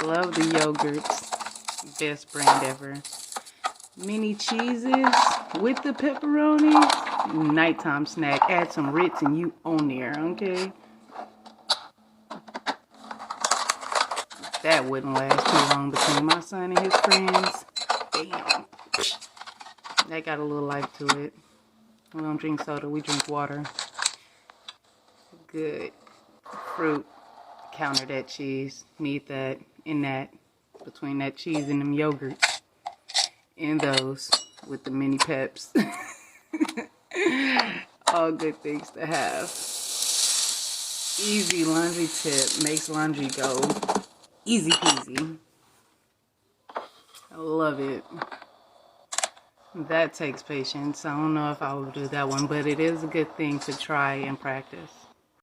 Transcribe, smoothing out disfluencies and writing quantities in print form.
love the yogurts. Best brand ever. Mini cheeses with the pepperoni. Nighttime snack. Add some Ritz and you on there, okay? That wouldn't last too long between my son and his friends. Damn. That got a little life to it. We don't drink soda, we drink water. Good. Fruit. Counter that cheese. Need that in that. Between that cheese and them yogurts. And those with the mini peps. All good things to have. Easy laundry tip. Makes laundry go easy peasy. I love it. That takes patience. I don't know if I will do that one, but it is a good thing to try and practice.